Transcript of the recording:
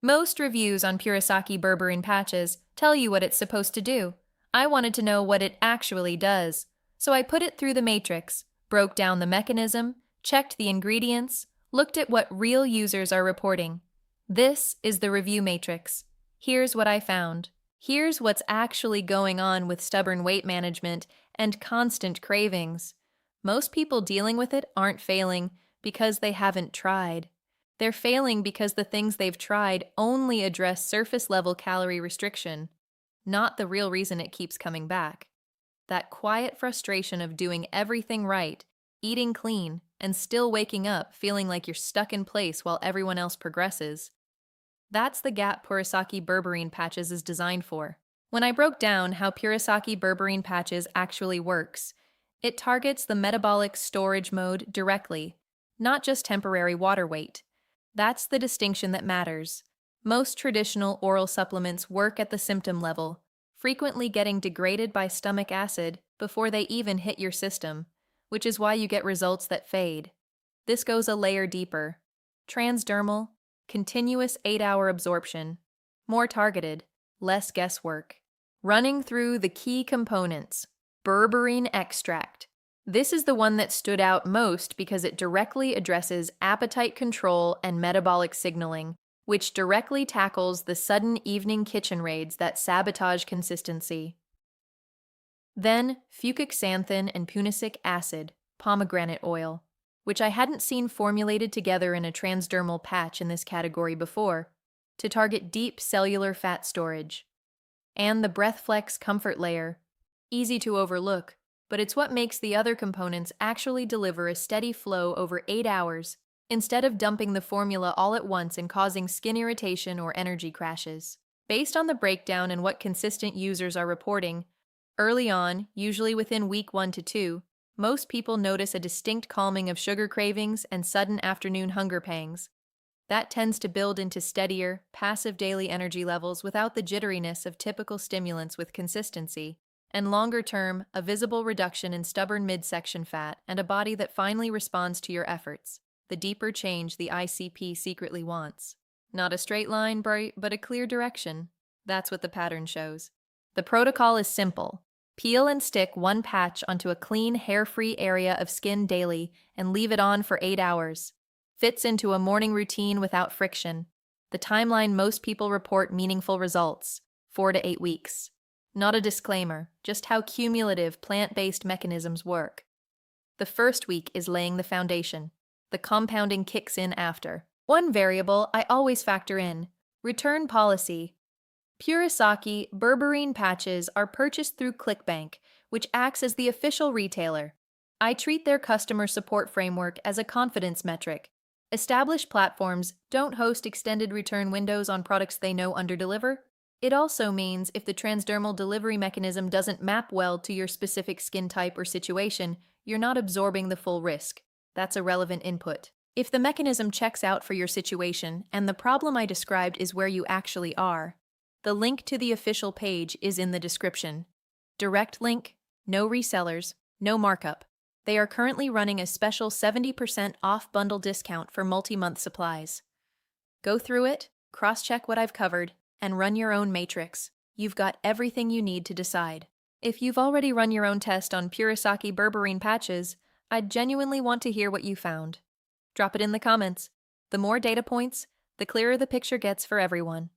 Most reviews on Purisaki Berberine patches tell you what it's supposed to do. I wanted to know what it actually does, so I put it through the matrix, broke down the mechanism, checked the ingredients, looked at what real users are reporting. This is the review matrix. Here's what I found. Here's what's actually going on with stubborn weight management and constant cravings. Most people dealing with it aren't failing because they haven't tried. They're failing because the things they've tried only address surface-level calorie restriction, not the real reason it keeps coming back. That quiet frustration of doing everything right, eating clean, and still waking up feeling like you're stuck in place while everyone else progresses. That's the gap Purisaki Berberine Patches is designed for. When I broke down how Purisaki Berberine Patches actually works, it targets the metabolic storage mode directly, not just temporary water weight. That's the distinction that matters. Most traditional oral supplements work at the symptom level, frequently getting degraded by stomach acid before they even hit your system, which is why you get results that fade. This goes a layer deeper. Transdermal, continuous 8-hour absorption, more targeted, less guesswork. Running through the key components. Berberine extract. This is the one that stood out most because it directly addresses appetite control and metabolic signaling, which directly tackles the sudden evening kitchen raids that sabotage consistency. Then, fuchic xanthan and punicic acid, pomegranate oil, which I hadn't seen formulated together in a transdermal patch in this category before, to target deep cellular fat storage. And the BreathFlex comfort layer, easy to overlook, but it's what makes the other components actually deliver a steady flow over 8 hours, instead of dumping the formula all at once and causing skin irritation or energy crashes. Based on the breakdown and what consistent users are reporting, early on, usually within week 1 to 2, most people notice a distinct calming of sugar cravings and sudden afternoon hunger pangs. That tends to build into steadier, passive daily energy levels without the jitteriness of typical stimulants with consistency. And longer term, a visible reduction in stubborn midsection fat and a body that finally responds to your efforts, the deeper change the ICP secretly wants. Not a straight line, but a clear direction. That's what the pattern shows. The protocol is simple. Peel and stick one patch onto a clean, hair-free area of skin daily and leave it on for 8 hours. Fits into a morning routine without friction. The timeline most people report meaningful results, 4 to 8 weeks. Not a disclaimer, just how cumulative plant-based mechanisms work. The first week is laying the foundation. The compounding kicks in after. One variable I always factor in: return policy. Purisaki Berberine patches are purchased through ClickBank, which acts as the official retailer. I treat their customer support framework as a confidence metric. Established platforms don't host extended return windows on products they know underdeliver. It also means if the transdermal delivery mechanism doesn't map well to your specific skin type or situation, you're not absorbing the full risk. That's a relevant input. If the mechanism checks out for your situation and the problem I described is where you actually are, the link to the official page is in the description. Direct link, no resellers, no markup. They are currently running a special 70% off bundle discount for multi-month supplies. Go through it, cross-check what I've covered, and run your own matrix. You've got everything you need to decide. If you've already run your own test on Purisaki Berberine patches, I'd genuinely want to hear what you found. Drop it in the comments. The more data points, the clearer the picture gets for everyone.